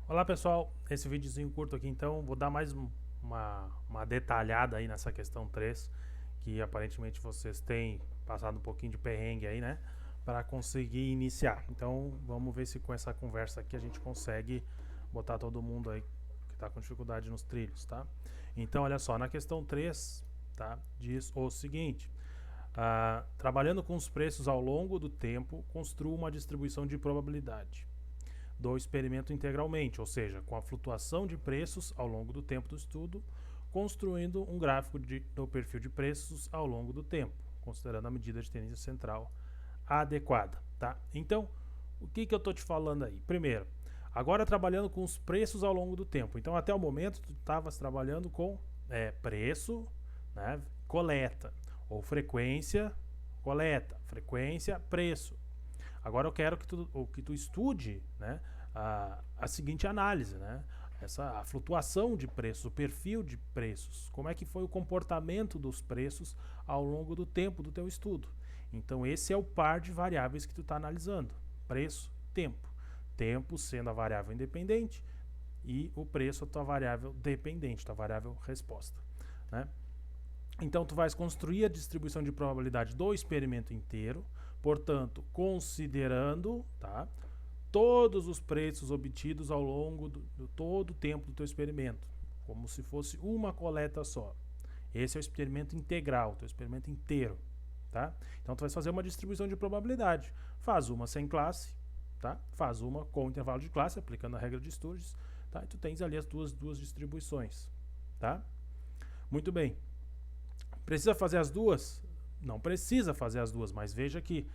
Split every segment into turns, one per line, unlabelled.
Olá pessoal, esse videozinho curto aqui então, vou dar mais uma detalhada aí nessa questão 3, que aparentemente vocês têm passado um pouquinho de perrengue aí, né, para conseguir iniciar. Então vamos ver se com essa conversa aqui a gente consegue botar todo mundo aí que está com dificuldade nos trilhos, tá? Então olha só, na questão 3, tá, diz o seguinte: trabalhando com os preços ao longo do tempo, construa uma distribuição de probabilidade do experimento integralmente, ou seja, com a flutuação de preços ao longo do tempo do estudo, construindo um gráfico do perfil de preços ao longo do tempo, considerando a medida de tendência central adequada. Tá? Então, o que eu estou te falando aí? Primeiro, agora trabalhando com os preços ao longo do tempo. Então, até o momento, tu estavas trabalhando com preço, né, coleta, ou frequência, coleta, frequência, preço. Agora eu quero que tu estude, né, a seguinte análise, né, a flutuação de preços, o perfil de preços, como é que foi o comportamento dos preços ao longo do tempo do teu estudo. Então esse é o par de variáveis que tu está analisando: preço, tempo. Tempo sendo a variável independente e o preço a tua variável dependente, tua variável resposta, né? Então tu vais construir a distribuição de probabilidade do experimento inteiro, portanto, considerando, tá, todos os preços obtidos ao longo do todo o tempo do teu experimento, como se fosse uma coleta só. Esse é o experimento integral, o teu experimento inteiro, tá? Então tu vais fazer uma distribuição de probabilidade. Faz uma sem classe, tá? Faz uma com intervalo de classe, aplicando a regra de Sturges, tá? E tu tens ali as duas distribuições, tá? Muito bem. Precisa fazer as duas? Não precisa fazer as duas, mas veja que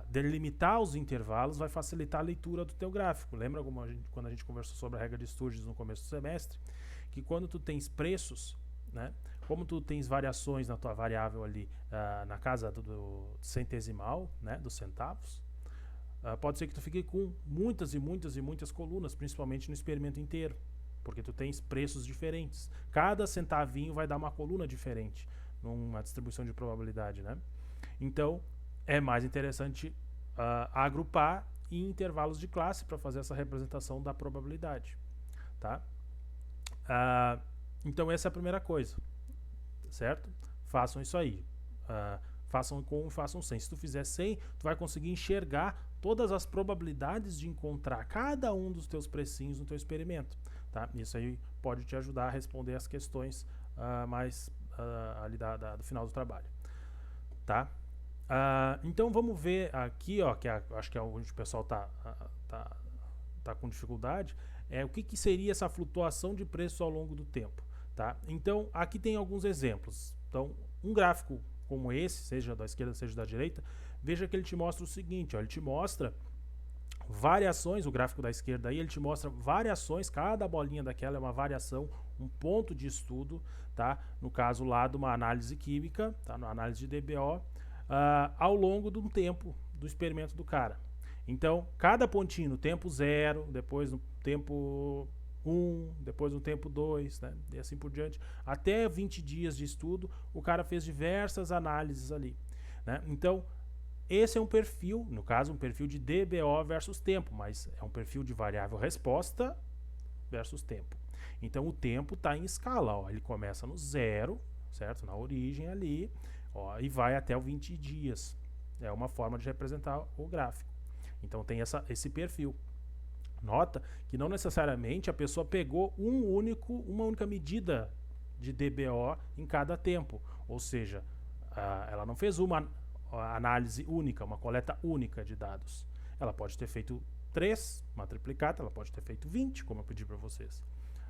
delimitar os intervalos vai facilitar a leitura do teu gráfico. Lembra quando a gente conversou sobre a regra de Sturges no começo do semestre? Que quando tu tens preços, né, como tu tens variações na tua variável ali na casa do centesimal, né, dos centavos, pode ser que tu fique com muitas e muitas e muitas colunas, principalmente no experimento inteiro, porque tu tens preços diferentes. Cada centavinho vai dar uma coluna diferente numa distribuição de probabilidade, né? Então é mais interessante agrupar em intervalos de classe para fazer essa representação da probabilidade, tá? Então essa é a primeira coisa, certo? Façam isso aí. Façam com e façam sem. Se tu fizer sem, tu vai conseguir enxergar todas as probabilidades de encontrar cada um dos teus precinhos no teu experimento, tá? Isso aí pode te ajudar a responder as questões mais ali do final do trabalho, tá? Então vamos ver aqui, ó, que acho que é onde o pessoal tá com dificuldade, o que seria essa flutuação de preço ao longo do tempo, tá? Então aqui tem alguns exemplos. Então um gráfico como esse, seja da esquerda, seja da direita, veja que ele te mostra o seguinte, ó, ele te mostra variações, o gráfico da esquerda aí, ele te mostra variações, cada bolinha daquela é uma variação, um ponto de estudo, tá? No caso lá de uma análise química, tá? Na análise de DBO, ao longo de um tempo do experimento do cara. Então, cada pontinho no tempo 0, depois no tempo 1, depois no tempo 2, né? E assim por diante. Até 20 dias de estudo, o cara fez diversas análises ali, né? Então, esse é um perfil, no caso, um perfil de DBO versus tempo, mas é um perfil de variável resposta versus tempo. Então, o tempo está em escala, ó, ele começa no 0, certo? Na origem ali, ó, e vai até o 20 dias. É uma forma de representar o gráfico. Então, tem esse perfil. Nota que não necessariamente a pessoa pegou uma única medida de DBO em cada tempo. Ou seja, ela não fez uma análise única, uma coleta única de dados. Ela pode ter feito 3, uma triplicata, ela pode ter feito 20, como eu pedi para vocês,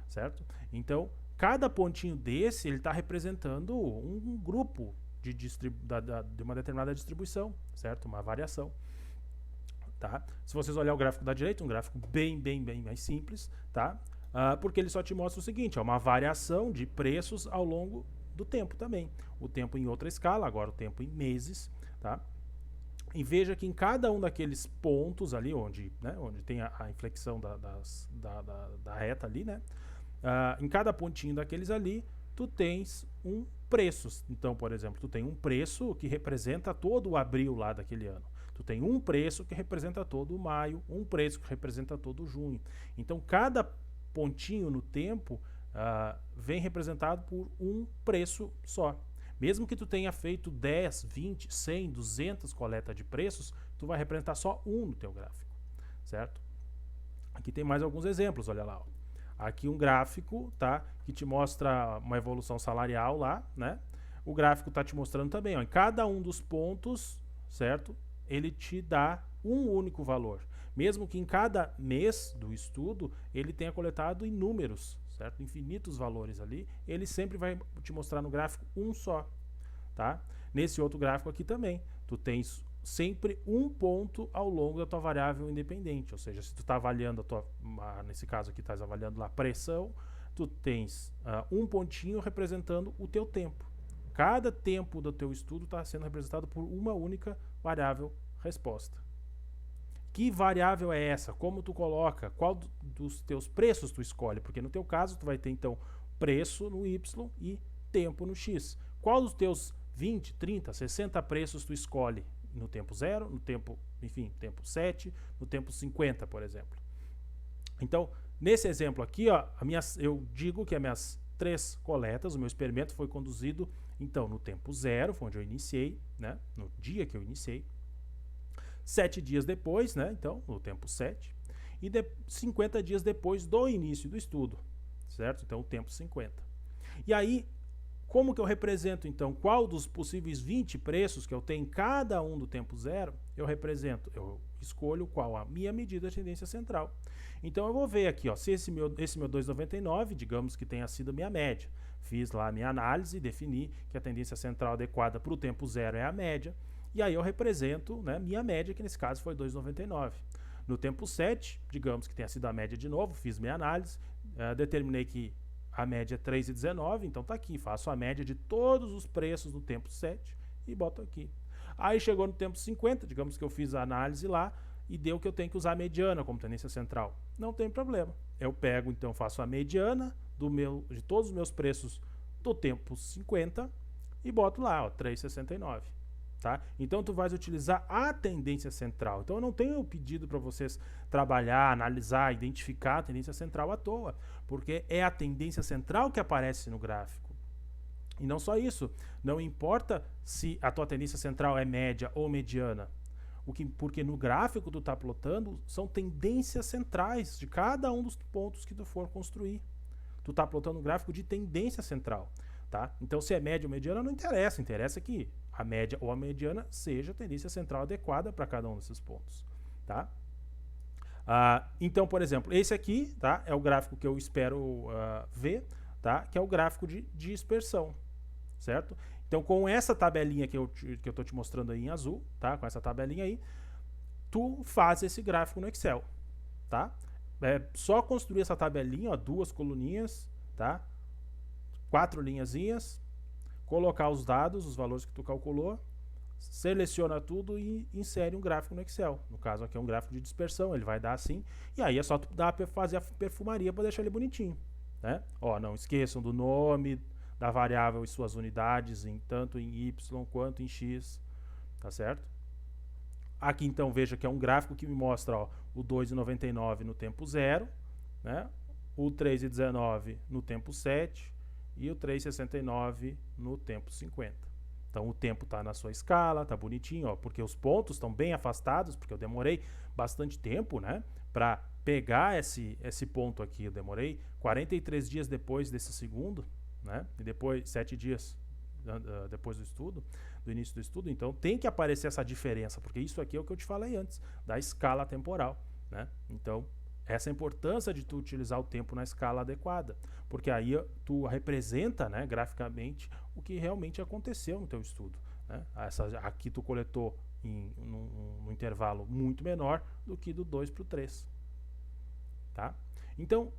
certo? Então, cada pontinho desse, ele está representando um grupo de uma determinada distribuição, certo? Uma variação. Tá? Se vocês olharem o gráfico da direita, um gráfico bem mais simples, tá? Porque ele só te mostra o seguinte, uma variação de preços ao longo do tempo também. O tempo em outra escala, agora o tempo em meses, tá? E veja que em cada um daqueles pontos ali, onde tem a inflexão da reta ali, né? Em cada pontinho daqueles ali, tu tens um preço. Então, por exemplo, tu tem um preço que representa todo o abril lá daquele ano. Tu tem um preço que representa todo o maio, um preço que representa todo o junho. Então, cada pontinho no tempo vem representado por um preço só. Mesmo que tu tenha feito 10, 20, 100, 200 coleta de preços, tu vai representar só um no teu gráfico, certo? Aqui tem mais alguns exemplos, olha lá. Ó. Aqui um gráfico, tá? Que te mostra uma evolução salarial lá, né? O gráfico está te mostrando também, ó, em cada um dos pontos, certo? Ele te dá um único valor. Mesmo que em cada mês do estudo ele tenha coletado inúmeros, certo? Infinitos valores ali, ele sempre vai te mostrar no gráfico um só, tá? Nesse outro gráfico aqui também, tu tens sempre um ponto ao longo da tua variável independente, ou seja, se tu está avaliando a tua, nesse caso aqui estás avaliando lá a pressão, tu tens um pontinho representando o teu tempo. Cada tempo do teu estudo está sendo representado por uma única variável resposta. Que variável é essa? Como tu coloca? Qual dos teus preços tu escolhe? Porque no teu caso tu vai ter então preço no Y e tempo no X. Qual dos teus 20, 30, 60 preços tu escolhe? No tempo 0, no tempo, enfim, tempo 7, no tempo 50, por exemplo. Então, nesse exemplo aqui, ó, eu digo que as minhas 3 coletas, o meu experimento foi conduzido, então, no tempo 0, foi onde eu iniciei, né, no dia que eu iniciei, 7 dias depois, né, então, no tempo 7, e 50 dias depois do início do estudo, certo? Então, o tempo 50. E aí, como que eu represento, então, qual dos possíveis 20 preços que eu tenho em cada um do tempo 0, eu escolho qual a minha medida de tendência central. Então, eu vou ver aqui, ó, se esse meu 2,99, digamos que tenha sido a minha média. Fiz lá a minha análise, defini que a tendência central adequada para o tempo 0 é a média, e aí eu represento, né, minha média, que nesse caso foi 2,99. No tempo 7, digamos que tenha sido a média de novo, fiz minha análise, determinei que a média é 3,19, então tá aqui, faço a média de todos os preços do tempo 7 e boto aqui. Aí chegou no tempo 50, digamos que eu fiz a análise lá e deu que eu tenho que usar a mediana como tendência central. Não tem problema. Eu pego, então, faço a mediana de todos os meus preços do tempo 50 e boto lá, ó, 3,69. Tá? Então tu vais utilizar a tendência central. Então eu não tenho pedido para vocês trabalhar, analisar, identificar a tendência central à toa, porque é a tendência central que aparece no gráfico. E não só isso, não importa se a tua tendência central é média ou mediana, porque no gráfico que tu está plotando são tendências centrais de cada um dos pontos que tu for construir. Tu está plotando um gráfico de tendência central. Tá? Então se é média ou mediana não interessa, interessa que a média ou a mediana seja a tendência central adequada para cada um desses pontos. Tá? Então, por exemplo, esse aqui, tá, é o gráfico que eu espero ver, tá, que é o gráfico de dispersão, certo? Então, com essa tabelinha que eu estou te mostrando aí em azul, tá, com essa tabelinha aí, tu faz esse gráfico no Excel. Tá? É só construir essa tabelinha, ó, 2 coluninhas, tá? 4 linhazinhas, colocar os dados, os valores que tu calculou, seleciona tudo e insere um gráfico no Excel. No caso aqui é um gráfico de dispersão, ele vai dar assim, e aí é só tu fazer a perfumaria para deixar ele bonitinho. Né? Ó, não esqueçam do nome da variável e suas unidades, tanto em Y quanto em X, tá certo? Aqui então veja que é um gráfico que me mostra, ó, o 2,99 no tempo 0, né? O 3,19 no tempo 7 e o 3,69 no tempo 50. Então o tempo está na sua escala, tá bonitinho, ó, porque os pontos estão bem afastados, porque eu demorei bastante tempo, né, para pegar esse ponto aqui. Eu demorei 43 dias depois desse segundo, né, e depois 7 dias depois do início do estudo. Então tem que aparecer essa diferença, porque isso aqui é o que eu te falei antes, da escala temporal, né? Então essa é a importância de tu utilizar o tempo na escala adequada, porque aí tu representa, né, graficamente o que realmente aconteceu no teu estudo, né? Aqui tu coletou num intervalo muito menor do que do 2 para o 3. Tá? Então,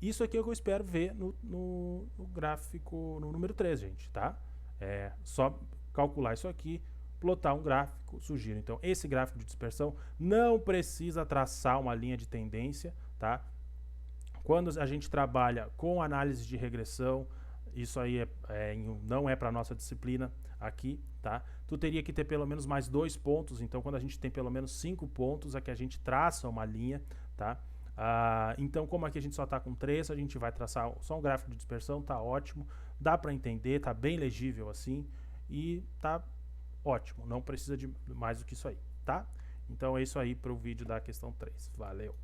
isso aqui é o que eu espero ver no gráfico, no número 3, gente. Tá? É só calcular isso aqui, plotar um gráfico, sugiro. Então, esse gráfico de dispersão não precisa traçar uma linha de tendência, tá? Quando a gente trabalha com análise de regressão, isso aí não é para nossa disciplina aqui, tá? Tu teria que ter pelo menos mais 2 pontos, então quando a gente tem pelo menos 5 pontos, é que a gente traça uma linha, tá? Então, como aqui a gente só está com 3, a gente vai traçar só um gráfico de dispersão, tá ótimo, dá para entender, tá bem legível assim, e tá ótimo, não precisa de mais do que isso aí, tá? Então é isso aí para o vídeo da questão 3. Valeu!